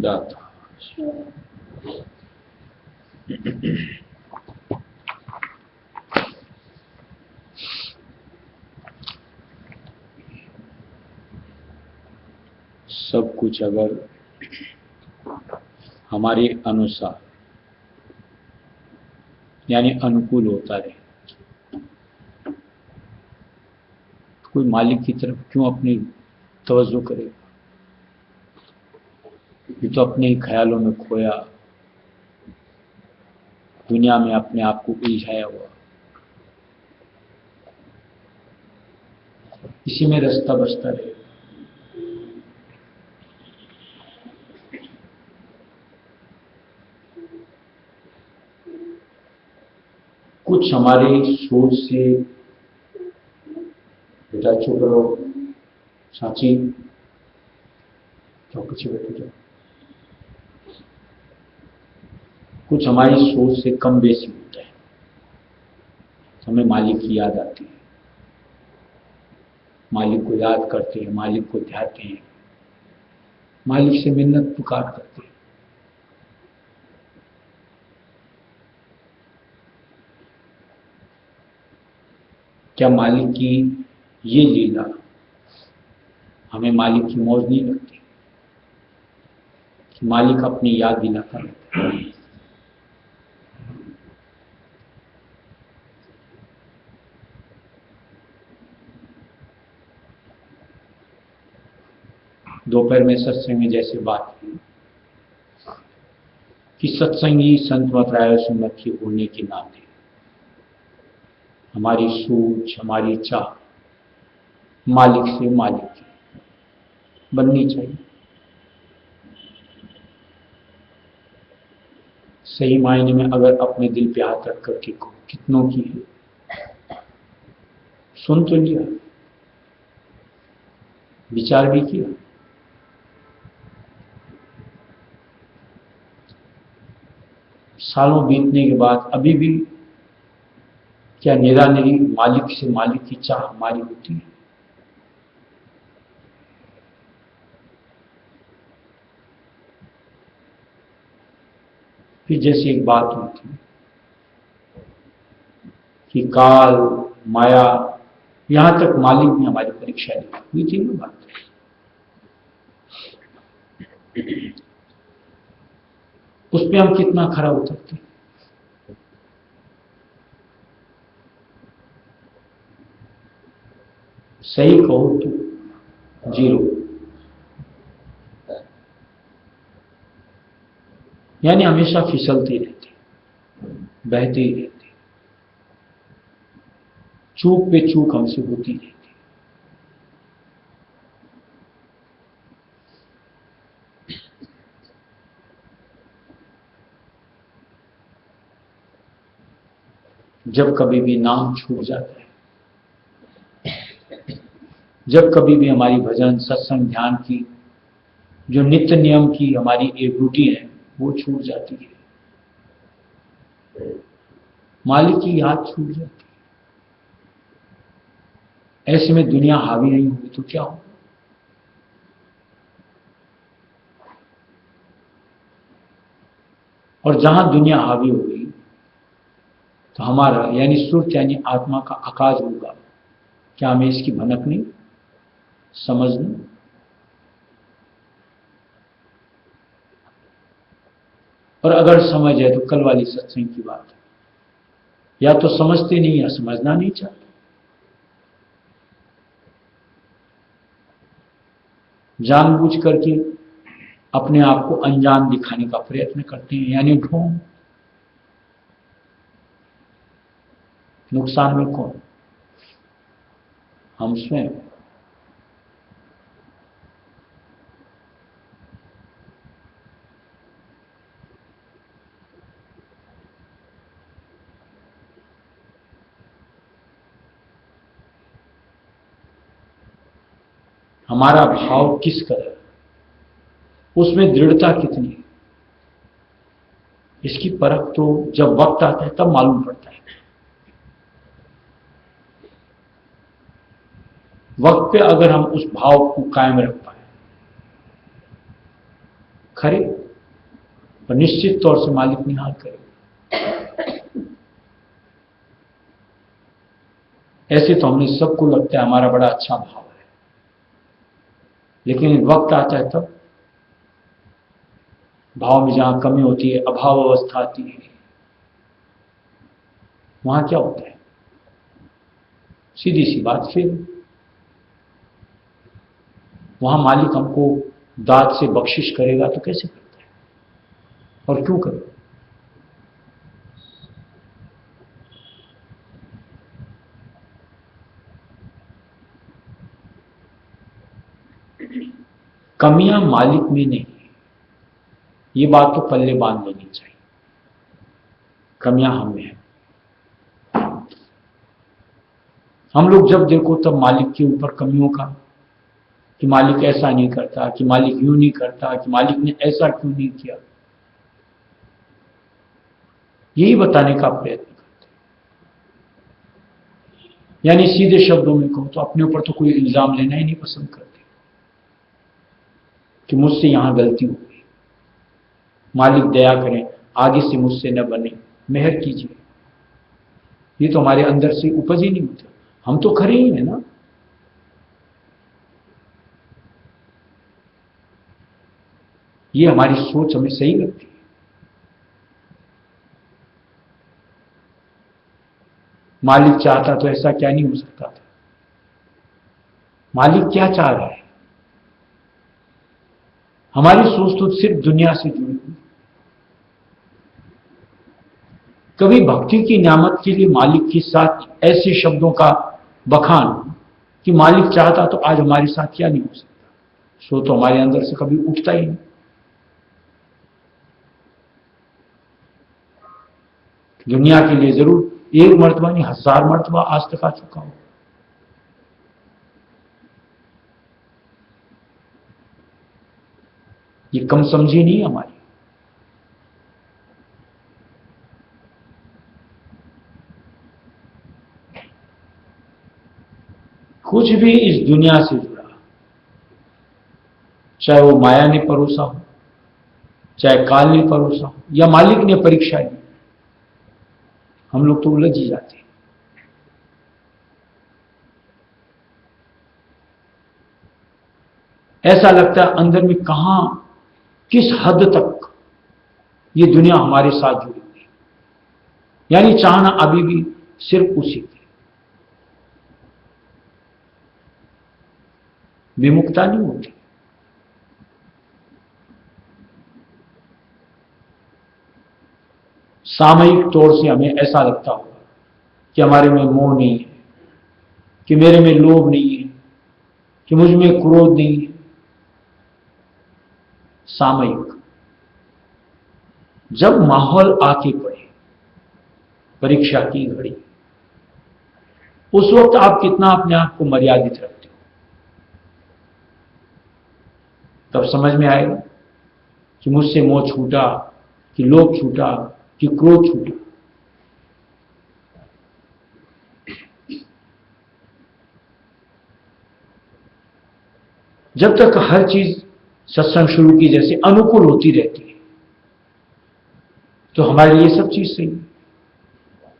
दाता सब कुछ अगर हमारे अनुसार यानी अनुकूल होता रहे, कोई मालिक की तरफ क्यों अपनी तवज्जो करेगा? ये तो अपने ही ख्यालों में खोया, दुनिया में अपने आप को उलझाया हुआ, इसी में रास्ता बचता रहेगा। कुछ हमारी सोच से, बेटा चुप रहो, साची जाओ पीछे बैठो जाओ, कुछ हमारी सोच से कम बेसी होता है, हमें मालिक की याद आती है, मालिक को याद करते हैं, मालिक को ध्याते हैं, मालिक से मिन्नत पुकार करते हैं। क्या मालिक की ये लीला हमें मालिक की मौज नहीं लगती कि मालिक अपनी याद दिलाता रहता है? दोपहर में सत्संग में जैसे बात की कि सत्संगी संत मतराय सुमति होने के नाते हमारी सोच, हमारी चाह मालिक से मालिक की बननी चाहिए। सही मायने में अगर अपने दिल पे हाथ रख कर देखो कितनों की है, सुन तो लिया, विचार भी किया, सालों बीतने के बाद अभी भी क्या निरानिरी मालिक से मालिक की चाह हमारी होती है? फिर जैसे एक बात हुई थी कि काल, माया, यहां तक मालिक भी हमारी परीक्षा ली हुई थी ना बात। उस पर हम कितना खरा उतरते? सही कहो तो जीरो, यानी हमेशा फिसलते रहते, बहते ही रहते, चूक पे चूक हमसे होती रहती। जब कभी भी नाम छूट जाता है, जब कभी भी हमारी भजन सत्संग ध्यान की जो नित्य नियम की हमारी एक रूटीन है वो छूट जाती है, मालिक की याद छूट जाती है, ऐसे में दुनिया हावी नहीं हुई तो क्या हो। और जहां दुनिया हावी हो गई तो हमारा यानी सुर्त यानी आत्मा का आकाश होगा। क्या हमें इसकी भनक नहीं, समझ नहीं? और अगर समझ है तो कल वाली सत्संग की बात है, या तो समझते नहीं या समझना नहीं चाहते। जानबूझ करके अपने आप को अनजान दिखाने का प्रयत्न करते हैं, यानी ढोंग। नुकसान में कौन? हम स्वयं। हमारा भाव किस कदर, उसमें दृढ़ता कितनी है, इसकी परख तो जब वक्त आता है तब मालूम पड़ता है। वक्त पे अगर हम उस भाव को कायम रख पाए खरे, और निश्चित तौर से मालिक निहाल करे। ऐसे तो हमने सबको लगता है हमारा बड़ा अच्छा भाव है, लेकिन वक्त आता है तब भाव में जहां कमी होती है, अभाव अवस्था आती है, वहां क्या होता है? सीधी सी बात, फिर वहां मालिक हमको दाद से बख्शिश करेगा तो कैसे करता है और क्यों करेगा? कमियां मालिक में नहीं, ये बात तो पल्ले बांध लेनी चाहिए। कमियां हम में है। हम लोग जब देखो तब मालिक के ऊपर कमियों का, कि मालिक ऐसा नहीं करता, कि मालिक यूं नहीं करता, कि मालिक ने ऐसा क्यों नहीं किया, यही बताने का प्रयत्न करते। यानी सीधे शब्दों में कहूं तो अपने ऊपर तो कोई इल्जाम लेना ही नहीं पसंद करते कि मुझसे यहां गलती हो गई, मालिक दया करें, आगे से मुझसे न बने, मेहर कीजिए। ये तो हमारे अंदर से उपज ही नहीं होता। हम तो खरे ही है ना। ये हमारी सोच हमें सही लगती है। मालिक चाहता तो ऐसा क्या नहीं हो सकता था। मालिक क्या चाह रहा है? हमारी सोच तो सिर्फ दुनिया से जुड़ी हुई। कभी भक्ति की नियामत के लिए मालिक के साथ ऐसे शब्दों का बखान कि मालिक चाहता तो आज हमारे साथ क्या नहीं हो सकता, सो तो हमारे अंदर से कभी उठता ही नहीं। दुनिया के लिए जरूर एक मर्तबा नहीं, 1000 मर्तबा आज तक आ चुका हूं। ये कम समझी नहीं हमारी। कुछ भी इस दुनिया से जुड़ा, चाहे वो माया ने परोसा हो, चाहे काल ने परोसा हो, या मालिक ने परीक्षा ली, हम लोग तो उलझ ही जाते हैं। ऐसा लगता है अंदर में कहां, किस हद तक ये दुनिया हमारे साथ जुड़ी हुई है। यानी चाहना अभी भी सिर्फ उसी की, विमुक्ता नहीं होती। सामयिक तौर से हमें ऐसा लगता होगा कि हमारे में मोह नहीं है, कि मेरे में लोभ नहीं है, कि मुझ में क्रोध नहीं है। सामयिक। जब माहौल आके पड़े, परीक्षा की घड़ी, उस वक्त आप कितना अपने आप को मर्यादित रखते हो, तब समझ में आएगा कि मुझसे मोह छूटा, कि लोभ छूटा, कि क्रोध छूटा। जब तक हर चीज सत्संग शुरू की जैसे अनुकूल होती रहती है तो हमारे लिए सब चीज सही है,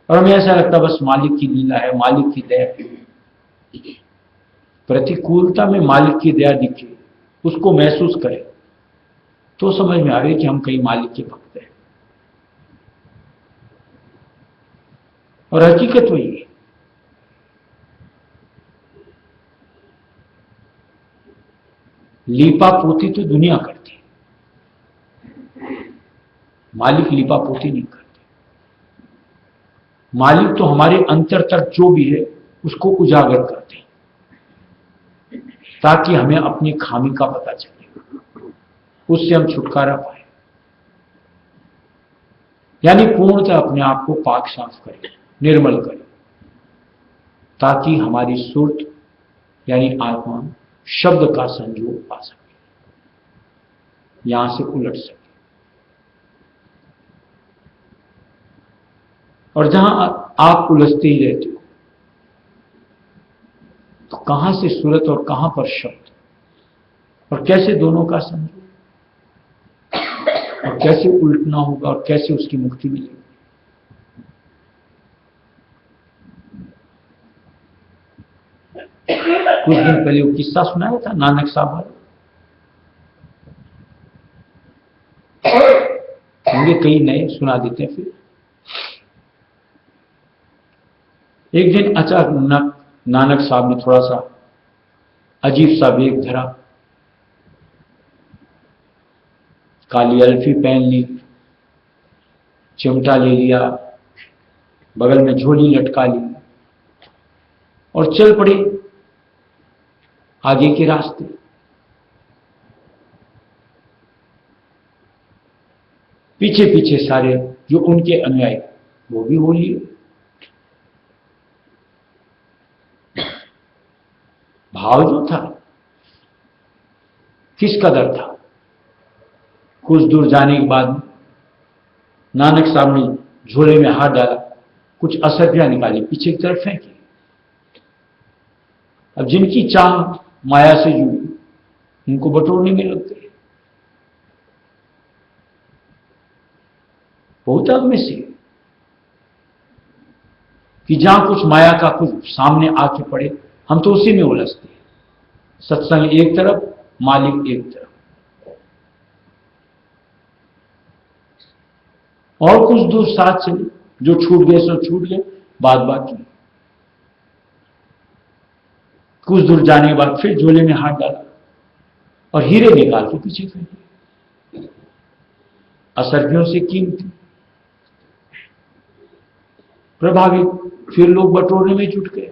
और हमें ऐसा लगता बस मालिक की लीला है, मालिक की दया है। प्रतिकूलता में मालिक की दया दिखे, उसको महसूस करें, तो समझ में आवे कि हम कहीं मालिक के भक्त हैं। और हकीकत वही है। लीपा पोती तो दुनिया करती है, मालिक लीपा पोती नहीं करते। मालिक तो हमारे अंतर तक जो भी है उसको उजागर करते हैं, ताकि हमें अपनी खामी का पता चले, उससे हम छुटकारा पाए। यानी पूर्णतः अपने आप को पाक साफ करें, निर्मल करें, ताकि हमारी सुर्त यानी आत्मा शब्द का संयोग पा सके, यहां से उलट सके। और जहां आप उलझते ही रहते हो, तो कहां से सूरत और कहां पर शब्द, और कैसे दोनों का संयोग, और कैसे उल्टना होगा, और कैसे उसकी मुक्ति मिलेगी। कुछ दिन पहले वो किस्सा सुनाया था नानक साहब वाला, होंगे कई नए, सुना देते हैं फिर। एक दिन अचानक नानक साहब ने थोड़ा सा अजीब सा वेग धरा, काली अल्फी पहन ली, चिमटा ले लिया, बगल में झोली लटका ली, और चल पड़े आगे के रास्ते। पीछे पीछे सारे जो उनके अनुयायी वो भी हो लिए। भाव जो था किस कदर था, कुछ दूर जाने के बाद नानक साहब ने झोले में हाथ डाला, कुछ असरफियां निकाली, पीछे की तरफ फेंकी। अब जिनकी चाह माया से जुड़ी, उनको बटोरने में लग गए। बहुत में से कि जहां कुछ माया का कुछ सामने आके पड़े, हम तो उसी में उलझते हैं। सत्संग एक तरफ, मालिक एक तरफ, और कुछ दूर साथ चले, जो छूट गए सो छूट गए, बात बाकी। कुछ दूर जाने के बाद फिर झोले में हाथ डाला और हीरे निकाल के पीछे फेंके, असरफियों से कीमती, प्रभावित। फिर लोग बटोरने में जुट गए।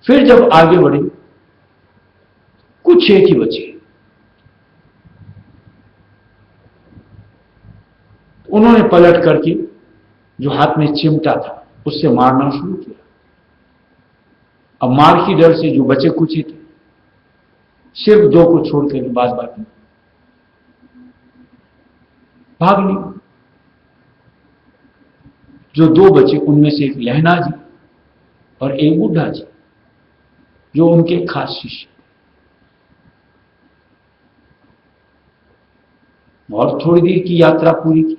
फिर जब आगे बढ़े, कुछ एक ही बचे। उन्होंने पलट करके जो हाथ में चिमटा था उससे मारना शुरू किया। अब मार की डर से जो बचे कुछ थे, सिर्फ दो को छोड़कर बाद बाकी भाग ली। जो दो बचे उनमें से एक लहना जी और एक बुढ़ा जी, जो उनके खास शिष्य। और थोड़ी देर की यात्रा पूरी की,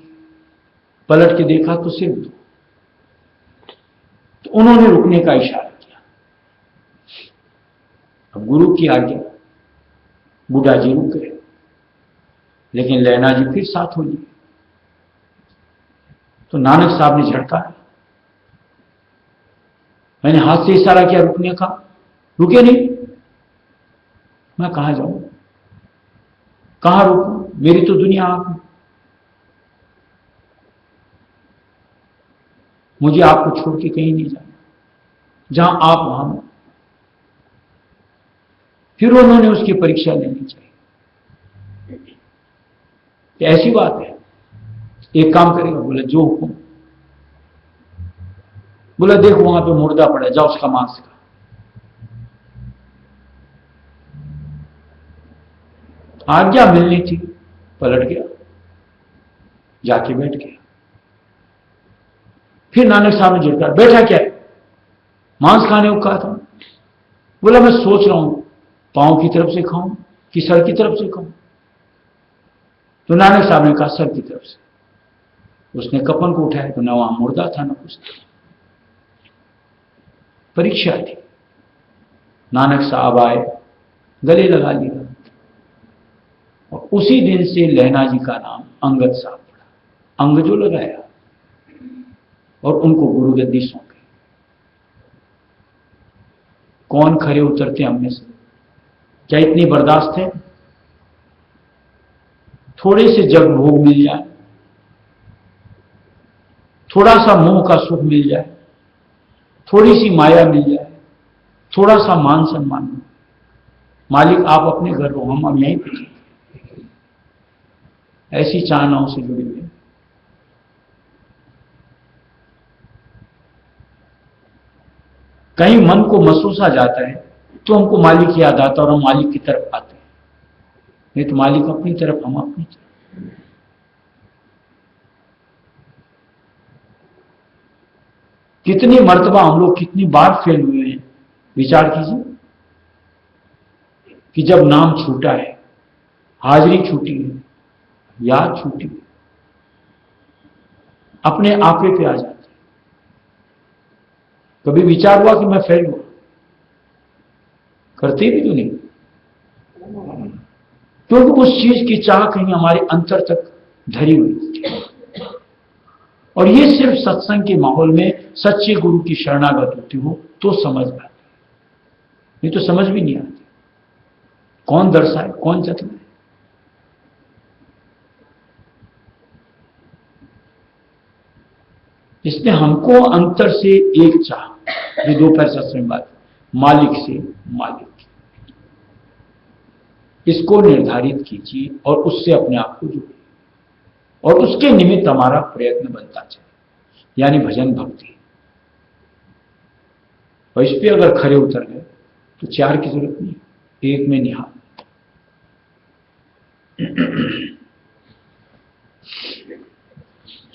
पलट के देखा तो सिर्फ दो। तो उन्होंने रुकने का इशारा किया। अब गुरु की आज्ञा, बुढ़ा जी रुक गए, लेकिन लहना जी फिर साथ हो लिए। तो नानक साहब ने झटका, मैंने हाथ से इशारा किया रुकने का, रुके नहीं। मैं कहां जाऊं, कहां रुकूं, मेरी तो दुनिया आप है। मुझे आपको छोड़ के कहीं नहीं जाना, जहां आप वहां मैं। फिर उन्होंने उसकी परीक्षा लेनी चाहिए। ऐसी बात है, एक काम करेगा, बोला जो हुक्म। बोला देखो वहां पे मुर्दा पड़ा है, जाओ उसका मांस खा। आज्ञा मिलनी थी, पलट गया, जाके बैठ गया। फिर नानक साहब ने झटका, बैठा क्या है, मांस खाने को कहा था। बोला मैं सोच रहा हूं पांव की तरफ से खाऊं कि सर की तरफ से खाऊं। तो नानक साहब ने कहा सर की तरफ से। उसने कपन को उठाया तो न वहां मुर्दा था न कुछ था। परीक्षा थी। नानक साहब आए, गले लगा लिया, और उसी दिन से लहना जी का नाम अंगद साहब पड़ा। अंग जो लगाया और उनको गुरु गद्दी सौंपी। कौन खरे उतरते हम में से? क्या इतनी बर्दाश्त है? थोड़े से जग भोग मिल जाए, थोड़ा सा मोह का सुख मिल जाए, थोड़ी सी माया मिल जाए, थोड़ा सा मान सम्मान, मालिक आप अपने घर हो, हम यहीं पे। ऐसी चाहनाओं से जुड़े हुए। कहीं मन को महसूस आ जाता है तो हमको मालिक याद आता है और हम मालिक की तरफ आते हैं। नहीं तो मालिक अपनी तरफ, हम अपनी तरफ। कितनी मर्तबा हम लोग कितनी बार फेल हुए हैं, विचार कीजिए। कि जब नाम छूटा है, हाजिरी छूटी है, याद छूटी है, अपने आपे पे आ जाते। कभी विचार हुआ कि मैं फेल हुआ? करते भी तो नहीं, क्योंकि उस चीज की चाह कहीं हमारे अंतर तक धरी हुई। और ये सिर्फ सत्संग के माहौल में सच्चे गुरु की शरणागत होती हो तो समझ में आती, नहीं तो समझ भी नहीं आती। कौन दर्शाए, कौन जतलाए? इसलिए हमको अंतर से एक चाह, जो दोपहर सत्संग बात, मालिक से मालिक, इसको निर्धारित कीजिए और उससे अपने आप को जोड़िए, और उसके निमित्त हमारा प्रयत्न बनता चले, यानी भजन भक्ति। और इस पे अगर खरे उतर गए तो चार की जरूरत नहीं, एक में निहाल।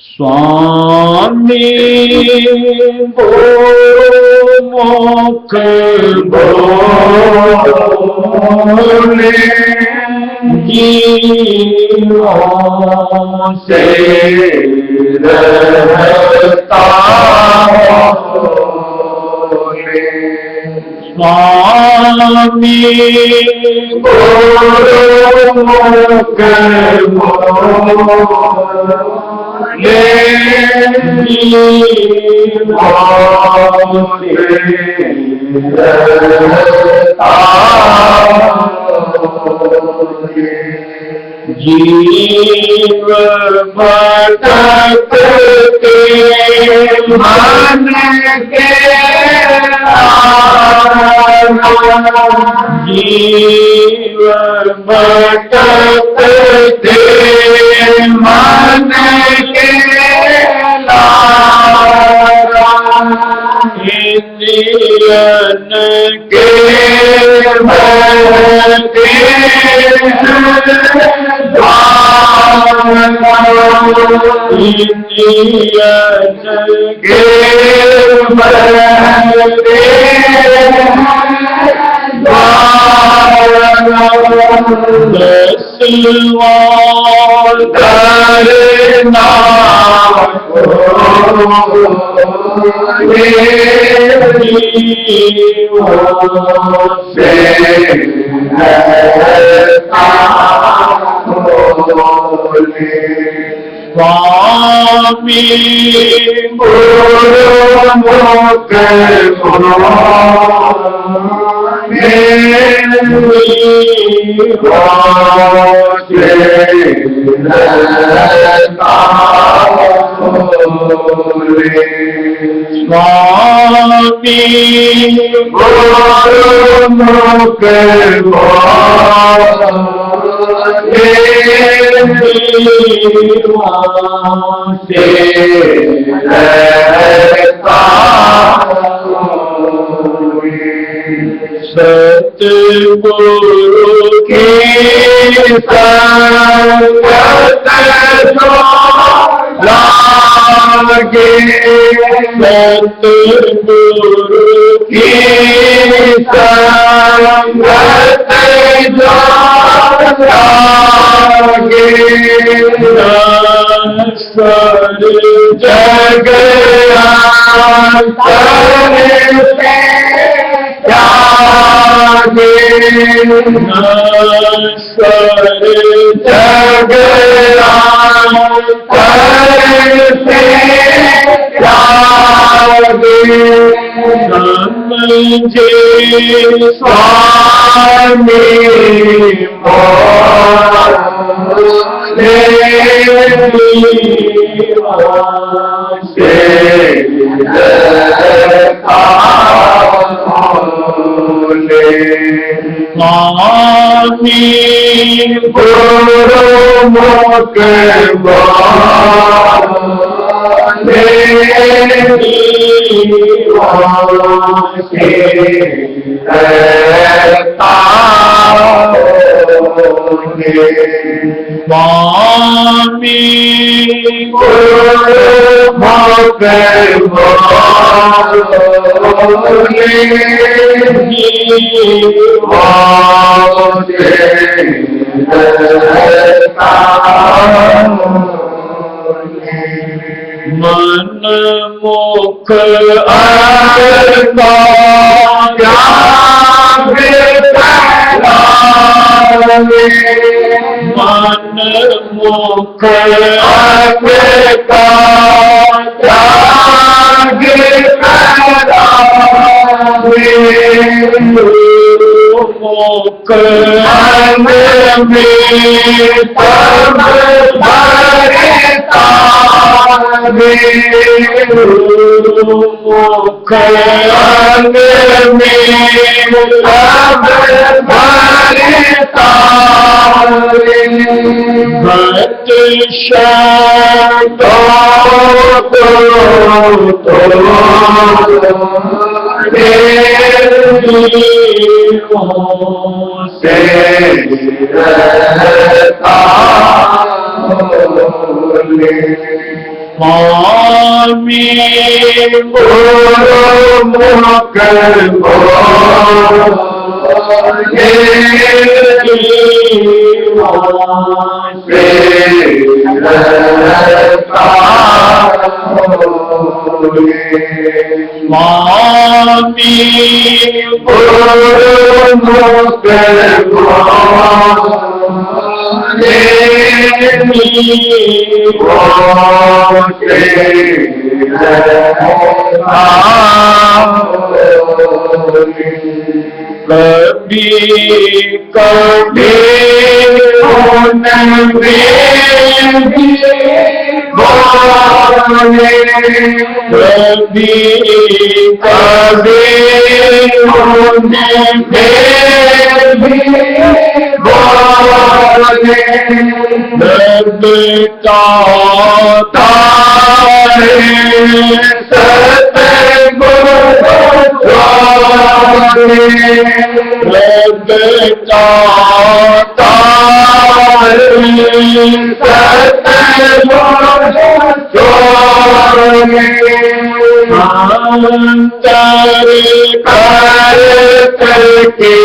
स्वामी मुख बोले जीवों से रहता बोले। स्वामी मुख बोले जीव भटकते मन के जीव भटकते मन के इंद्रियन के भरते इंद्रियन के भरते करना स्वामी गुरु मुख सतगुरु की संगत जो लागे, सतगुरु की संगत जो लागे, सर जग अंतर से त्यागे, सर जग अंतर से त्यागे, समझे स्वामी मोरे स्वामी गुरु मुख बोले, स्वामी गुरु मुख बोले, मन मुख अर्पा मन मुख अर्पा मुख अंग में तब भरता मुख अंग में तब भरता भक्त शब्दों को से रहता स्वामी गुरु मुख बोले, रहता स्वामी गुरु मुख बोले, कभी कभी उनमें भी बोले, कभी कभी उनमें भी बोले, लगता तारे सतगुरु लगता तारे सतगुरु अंतर कर के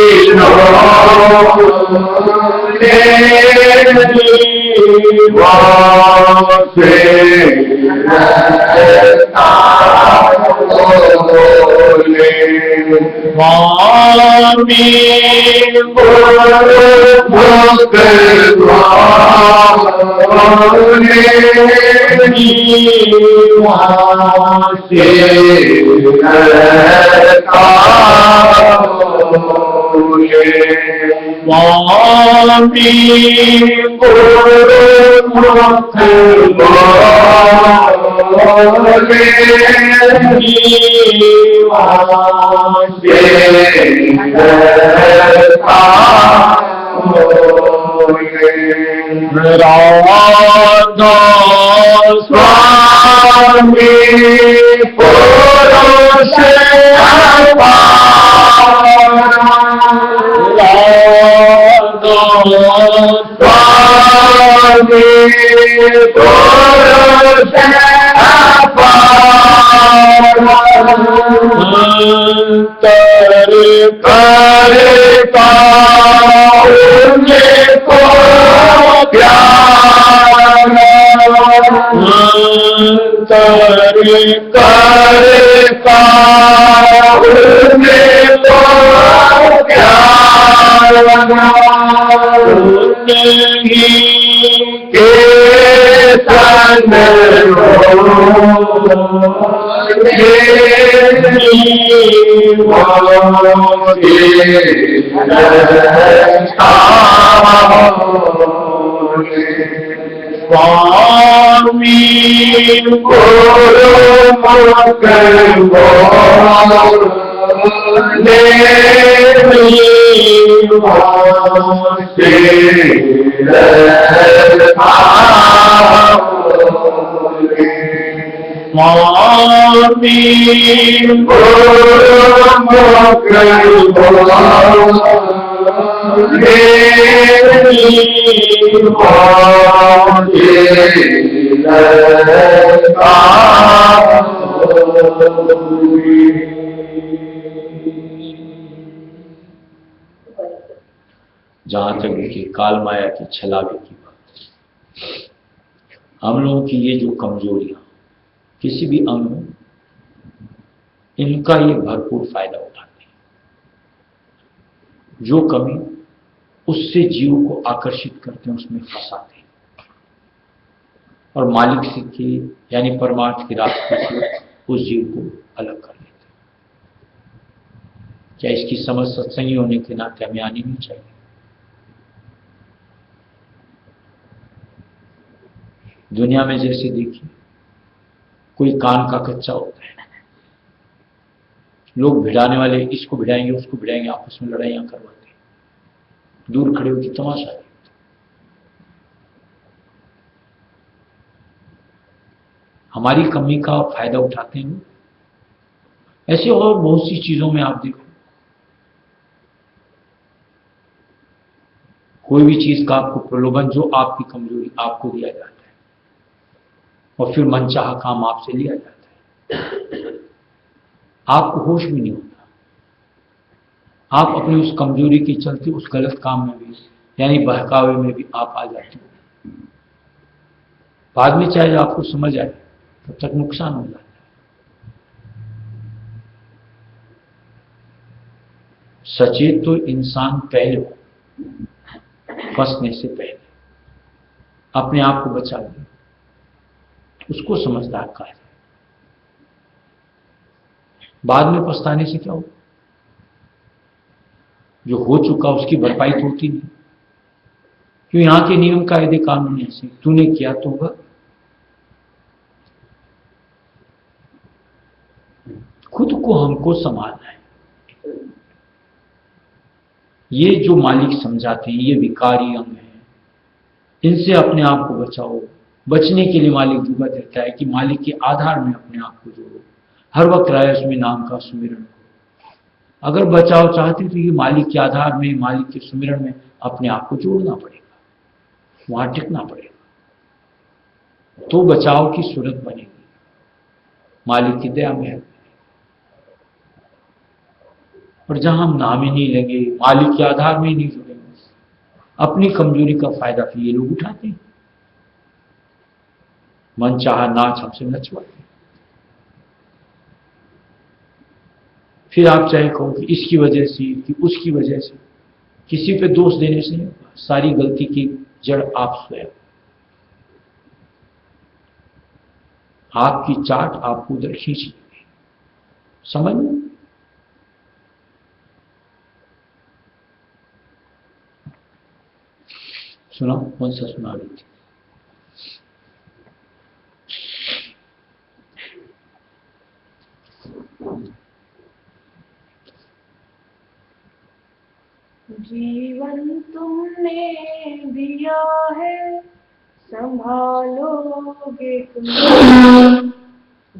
स्वामी गुरु मुख बोले, राधा स्वामी पुरुष स्वामी पुरुष अंतर करता को प्यार अंतर करता को प्यार नहीं के संग स्वामी गुरु जहां तक देखिए काल माया की छलावे की बात, हम लोगों की ये जो कमजोरियां किसी भी अंग में, इनका ये भरपूर फायदा उठाते हैं। जो कमी उससे जीव को आकर्षित करते हैं, उसमें फंसाते हैं और मालिक से के यानी परमार्थ के रास्ते से उस जीव को अलग कर देते हैं। क्या इसकी समझ सत्संगी होने के नाते हमें आनी नहीं चाहिए? दुनिया में जैसे देखिए कोई कान का कच्चा होता है, लोग भिड़ाने वाले इसको भिड़ाएंगे उसको भिड़ाएंगे, आपस में लड़ाइयां करवाते हैं, दूर खड़े होकर तमाशा देखते। हमारी कमी का फायदा उठाते हैं। ऐसे और बहुत सी चीजों में आप देखो, कोई भी चीज का आपको प्रलोभन, जो आपकी कमजोरी आपको दिया जाता है और फिर मनचाहा काम आपसे लिया जाता है, आपको होश भी नहीं होता। आप अपनी उस कमजोरी के चलते उस गलत काम में भी यानी बहकावे में भी आप आ जाते हो। बाद में चाहे आपको समझ आए तब तक नुकसान हो जाता है। सचेत तो इंसान पहले हो, फंसने से पहले अपने आप को बचा ले, उसको समझदार कहा जाए। बाद में पछताने से क्या हो? जो हो चुका उसकी भरपाई तो होती नहीं। क्यों? यहां के नियम कायदे कानून ऐसे, तूने किया तो होगा। खुद को हमको संभालना है। ये जो मालिक समझाते हैं ये विकारी अंग है, इनसे अपने आप को बचाओ। बचने के लिए मालिक जुगा देता है कि मालिक के आधार में अपने आप को जोड़ो, हर वक्त रहे उसमें नाम का सुमिरन करो। अगर बचाव चाहते तो ये मालिक के आधार में, मालिक के सुमिरन में अपने आप को जोड़ना पड़ेगा, वहां टिकना पड़ेगा, तो बचाव की सूरत बनेगी, मालिक की दया में। और जहां हम नाम ही नहीं लेंगे, मालिक के आधार में ही नहीं जुड़ेंगे, अपनी कमजोरी का फायदा फिर ये लोग उठाते हैं। मन चाहा नाच हमसे नचवाते। फिर आप चाहे कहो कि इसकी वजह से कि उसकी वजह से, किसी पे दोष देने से नहीं होगा। सारी गलती की जड़ आप स्वयं। आपकी चाट आपको उधर खींच लेगी। समझ में? सुना? कौन सा सुना रही थी? जीवन तुमने दिया है, संभालोगे तुम।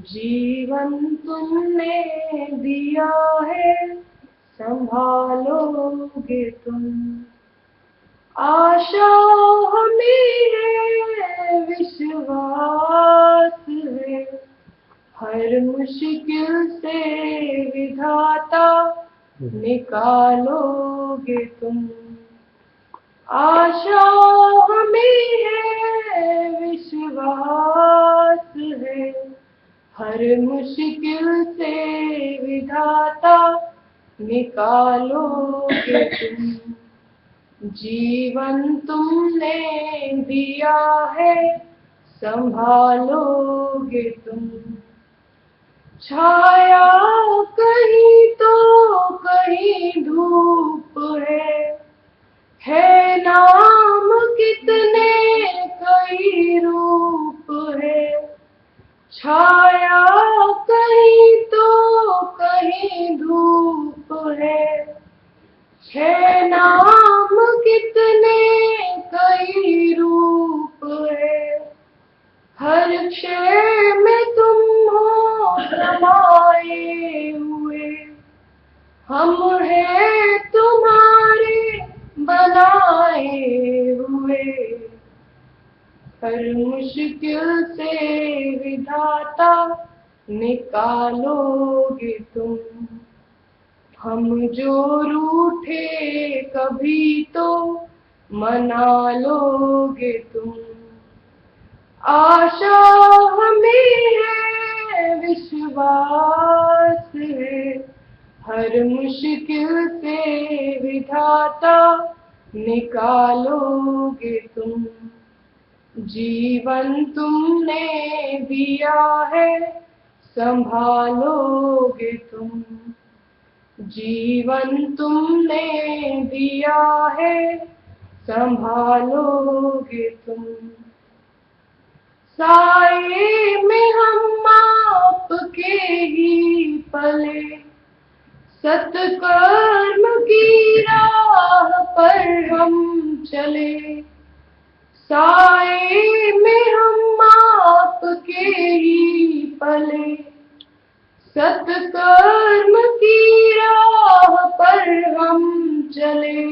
जीवन तुमने दिया है, संभालोगे तुम। आशा हमें है, विश्वास है, हर मुश्किल से विधाता निकालोगे तुम। आशा हमें है, विश्वास है, हर मुश्किल से विधाता निकालोगे तुम। जीवन तुमने दिया है, संभालोगे तुम। छाया कहीं तो कहीं धूप है नाम कितने कई रूप है। छाया कहीं तो कहीं धूप है नाम कितने कई रूप है। हर क्षय में तुम हो समाये हुए, हम हैं तुम्हारे बनाए हुए। हर मुश्किल से विधाता निकालोगे तुम। हम जो रूठे कभी तो मना लोगे तुम। आशा हमें है, विश्वास है, हर मुश्किल से विधाता निकालोगे तुम। जीवन तुमने दिया है, संभालोगे तुम। जीवन तुमने दिया है, संभालोगे तुम। साए में हम आपके ही पले, सत्कर्म की राह पर हम चले। साए में हम आपके ही पले, सत्कर्म की राह पर हम चले।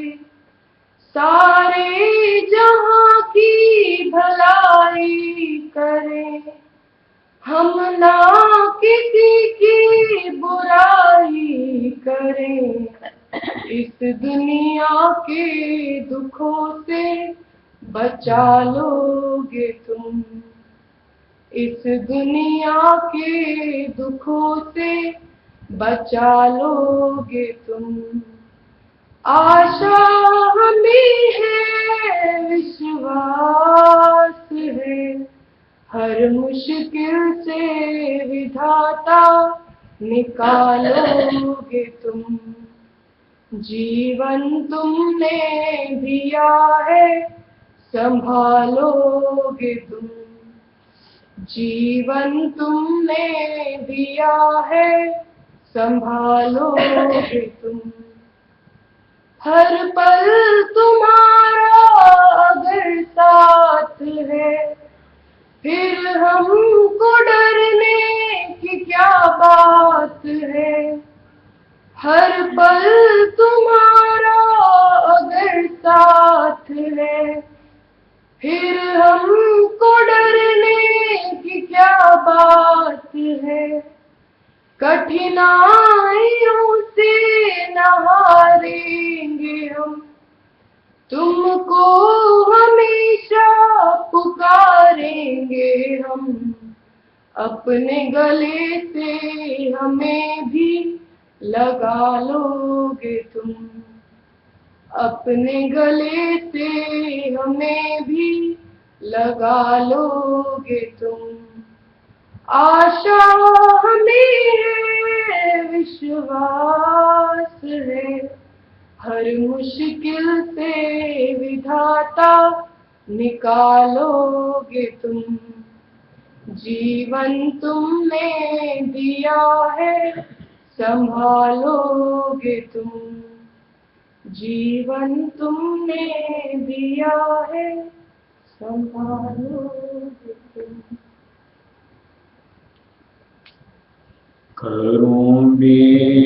सारे जहां की भलाई करें, हम ना किसी की बुराई करें। इस दुनिया के दुखों से बचा लोगे तुम। इस दुनिया के दुखों से बचा लोगे तुम। आशा हमें है, विश्वास है, हर मुश्किल से विधाता निकालोगे तुम। जीवन तुमने दिया है, संभालोगे तुम। जीवन तुमने दिया है, संभालोगे तुम। हर पल तुम्हारा अगर साथ है, फिर हमको डरने की क्या बात है। हर पल तुम्हारा अगर साथ है, फिर हमको डरने की क्या बात है। कठिनाइयों से न हारेंगे हम, तुमको हमेशा पुकारेंगे हम। अपने गले से हमें भी लगा लोगे तुम। अपने गले से हमें भी लगा लोगे तुम। आशा हमें है, विश्वास है, हर मुश्किल से विधाता निकालोगे तुम। जीवन तुमने दिया है, संभालोगे तुम। जीवन तुमने दिया है, संभालोगे तुम। करूं बिनती